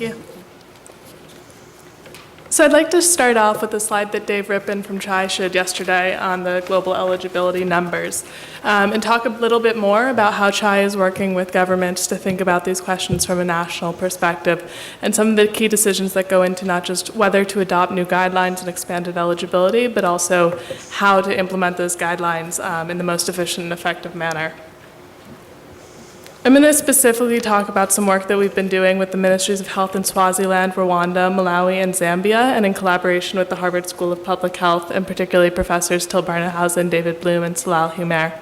Yeah. So I'd like to start off with a slide that Dave Rippin from CHI showed yesterday on the global eligibility numbers, and talk a little bit more about how CHI is working with governments to think about these questions from a national perspective, and some of the key decisions that go into not just whether to adopt new guidelines and expanded eligibility, but also how to implement those guidelines in the most efficient and effective manner. I'm going to specifically talk about some work that we've been doing with the Ministries of Health in Swaziland, Rwanda, Malawi, and Zambia, and in collaboration with the Harvard School of Public Health, and particularly Professors Till Barnehausen, David Bloom, and Salal Humair.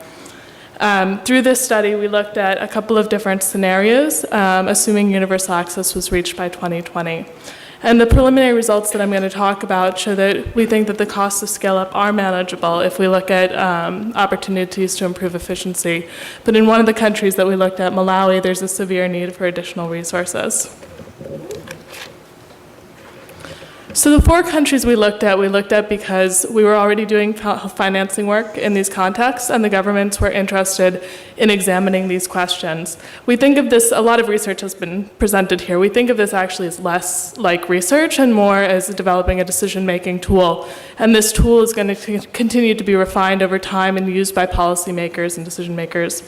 Through this study, we looked at a couple of different scenarios, assuming universal access was reached by 2020. And the preliminary results that I'm going to talk about show that we think that the costs of scale-up are manageable if we look at opportunities to improve efficiency. But in one of the countries that we looked at, Malawi, there's a severe need for additional resources. So the 4 countries we looked at because we were already doing financing work in these contexts, and the governments were interested in examining these questions. We think of this, a lot of research has been presented here. We think of this actually as less like research and more as developing a decision-making tool. And this tool is going to continue to be refined over time and used by policymakers and decision-makers.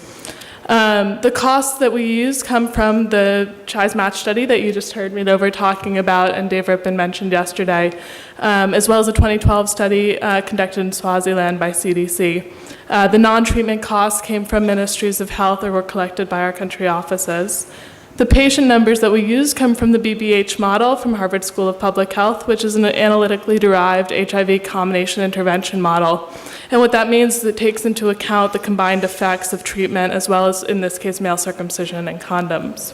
The costs that we use come from the CHI's match study that you just heard me over talking about and Dave Rippin mentioned yesterday, as well as a 2012 study conducted in Swaziland by CDC. The non-treatment costs came from ministries of health or were collected by our country offices. The patient numbers that we use come from the BBH model from Harvard School of Public Health, which is an analytically derived HIV combination intervention model. And what that means is it takes into account the combined effects of treatment, as well as, in this case, male circumcision and condoms.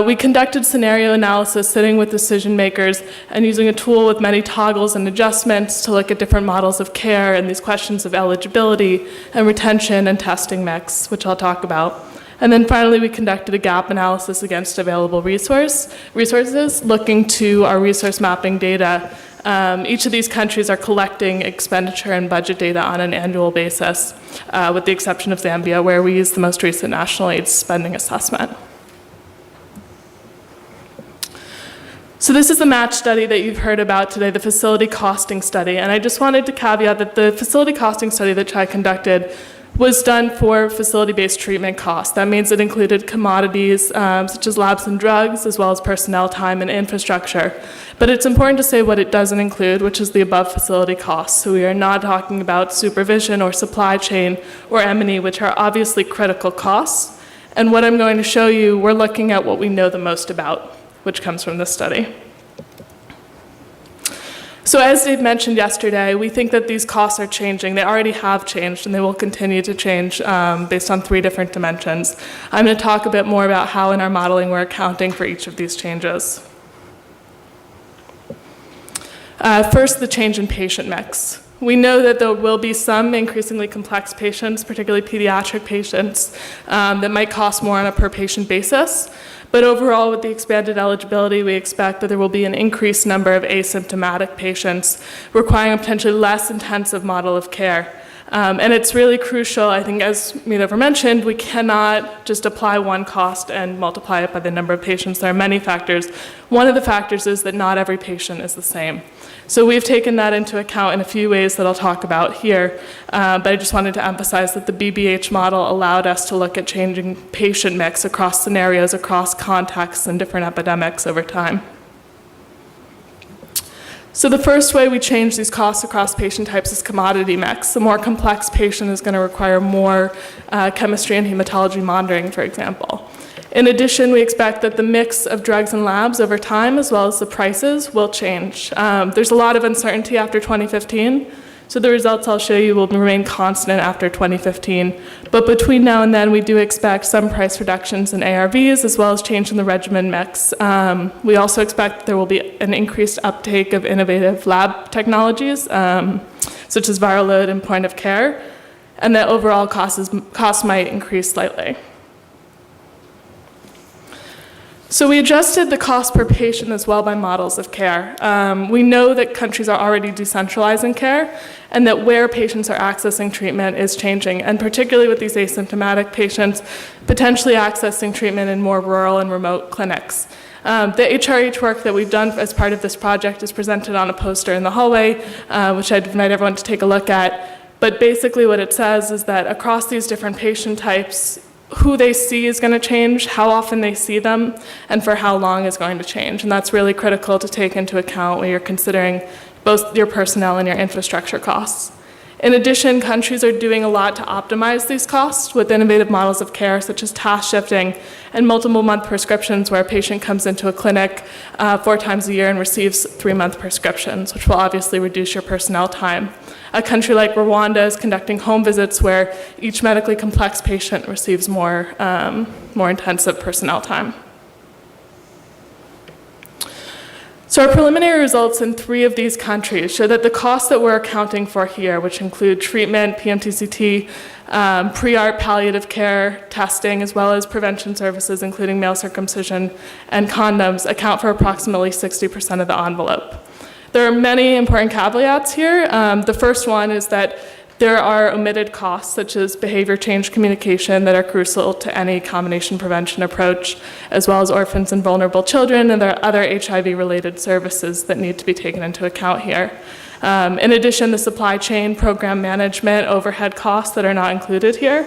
We conducted scenario analysis sitting with decision makers and using a tool with many toggles and adjustments to look at different models of care and these questions of eligibility and retention and testing mix, which I'll talk about. And then finally, we conducted a gap analysis against available resources, looking to our resource mapping data. Each of these countries are collecting expenditure and budget data on an annual basis, with the exception of Zambia, where we use the most recent national aid spending assessment. So this is the match study that you've heard about today, the facility costing study. And I just wanted to caveat that the facility costing study that CHI conducted was done for facility-based treatment costs. That means it included commodities such as labs and drugs, as well as personnel time and infrastructure. But it's important to say what it doesn't include, which is the above facility costs. So we are not talking about supervision or supply chain or M&E, which are obviously critical costs. And what I'm going to show you, we're looking at what we know the most about, which comes from this study. So as Dave mentioned yesterday, we think that these costs are changing. They already have changed, and they will continue to change based on 3 different dimensions. I'm going to talk a bit more about how in our modeling we're accounting for each of these changes. First, the change in patient mix. We know that there will be some increasingly complex patients, particularly pediatric patients, that might cost more on a per patient basis. But overall, with the expanded eligibility, we expect that there will be an increased number of asymptomatic patients requiring a potentially less intensive model of care. And it's really crucial, I think, as Milover mentioned, we cannot just apply one cost and multiply it by the number of patients. There are many factors. One of the factors is that not every patient is the same. So we've taken that into account in a few ways that I'll talk about here, but I just wanted to emphasize that the BBH model allowed us to look at changing patient mix across scenarios, across contexts, and different epidemics over time. So the first way we change these costs across patient types is commodity mix. The more complex patient is going to require more chemistry and hematology monitoring, for example. In addition, we expect that the mix of drugs and labs over time, as well as the prices, will change. There's a lot of uncertainty after 2015, so the results I'll show you will remain constant after 2015. But between now and then, we do expect some price reductions in ARVs, as well as change in the regimen mix. We also expect there will be an increased uptake of innovative lab technologies, such as viral load and point of care, and that overall costs might increase slightly. So we adjusted the cost per patient as well by models of care. We know that countries are already decentralizing care and that where patients are accessing treatment is changing, and particularly with these asymptomatic patients, potentially accessing treatment in more rural and remote clinics. The HRH work that we've done as part of this project is presented on a poster in the hallway, which I'd invite everyone to take a look at. But basically what it says is that across these different patient types, who they see is going to change, how often they see them, and for how long is going to change. And that's really critical to take into account when you're considering both your personnel and your infrastructure costs. In addition, countries are doing a lot to optimize these costs with innovative models of care, such as task shifting and multiple month prescriptions, where a patient comes into a clinic 4 times a year and receives 3-month prescriptions, which will obviously reduce your personnel time. A country like Rwanda is conducting home visits where each medically complex patient receives more intensive personnel time. So our preliminary results in 3 of these countries show that the costs that we're accounting for here, which include treatment, PMTCT, pre-ART palliative care, testing, as well as prevention services, including male circumcision and condoms, account for approximately 60% of the envelope. There are many important caveats here. The first one is that there are omitted costs, such as behavior change communication, that are crucial to any combination prevention approach, as well as orphans and vulnerable children, and there are other HIV-related services that need to be taken into account here. In addition, the supply chain, program management, overhead costs that are not included here.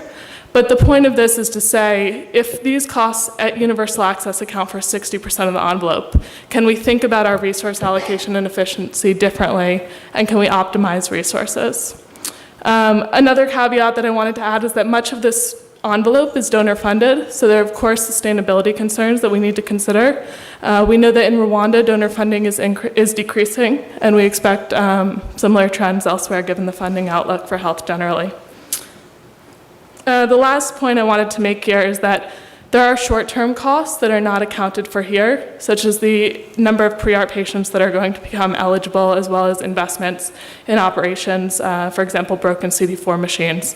But the point of this is to say, if these costs at universal access account for 60% of the envelope, can we think about our resource allocation and efficiency differently, and can we optimize resources? Another caveat that I wanted to add is that much of this envelope is donor funded, so there are of course sustainability concerns that we need to consider. We know that in Rwanda, donor funding is decreasing, and we expect similar trends elsewhere given the funding outlook for health generally. The last point I wanted to make here is that there are short-term costs that are not accounted for here, such as the number of pre-ART patients that are going to become eligible, as well as investments in operations, for example, broken CD4 machines.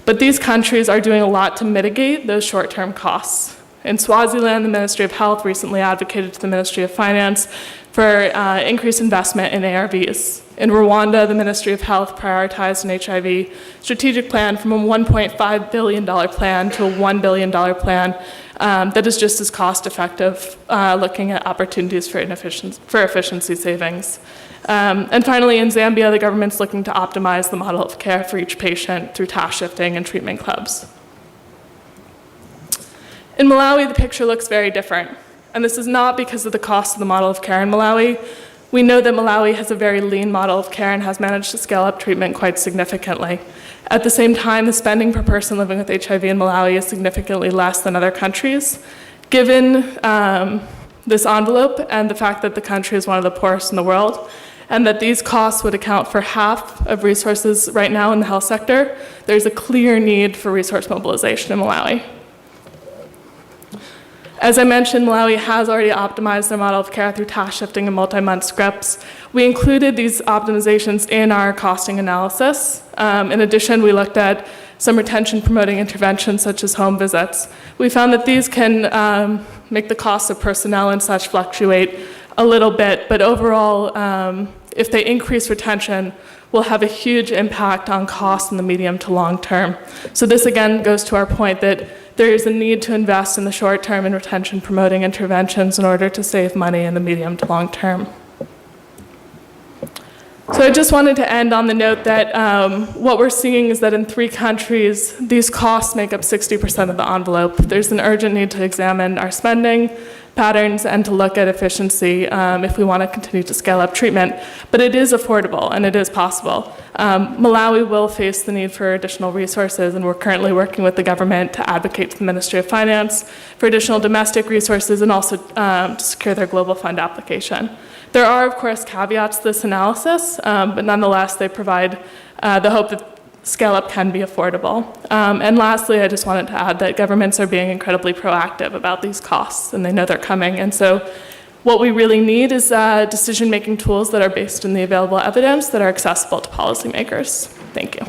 But these countries are doing a lot to mitigate those short-term costs. In Swaziland, the Ministry of Health recently advocated to the Ministry of Finance for increased investment in ARVs. In Rwanda, the Ministry of Health prioritized an HIV strategic plan from a $1.5 billion plan to a $1 billion plan that is just as cost-effective, looking at opportunities for efficiency savings. And finally, in Zambia, the government's looking to optimize the model of care for each patient through task shifting and treatment clubs. In Malawi, the picture looks very different, and this is not because of the cost of the model of care in Malawi. We know that Malawi has a very lean model of care and has managed to scale up treatment quite significantly. At the same time, the spending per person living with HIV in Malawi is significantly less than other countries. Given this envelope and the fact that the country is one of the poorest in the world, and that these costs would account for half of resources right now in the health sector, there's a clear need for resource mobilization in Malawi. As I mentioned, Malawi has already optimized their model of care through task shifting and multi-month scripts. We included these optimizations in our costing analysis. In addition, we looked at some retention promoting interventions such as home visits. We found that these can make the cost of personnel and such fluctuate a little bit, but overall, if they increase retention, will have a huge impact on costs in the medium to long term. So this again goes to our point that there is a need to invest in the short term in retention promoting interventions in order to save money in the medium to long term. So I just wanted to end on the note that what we're seeing is that in 3 countries, these costs make up 60% of the envelope. There's an urgent need to examine our spending patterns and to look at efficiency if we want to continue to scale up treatment. But it is affordable and it is possible. Malawi will face the need for additional resources, and we're currently working with the government to advocate to the Ministry of Finance for additional domestic resources and also to secure their global fund application. There are, of course, caveats to this analysis, but nonetheless, they provide the hope that scale-up can be affordable. And lastly, I just wanted to add that governments are being incredibly proactive about these costs, and they know they're coming. And so what we really need is decision-making tools that are based on the available evidence that are accessible to policymakers. Thank you.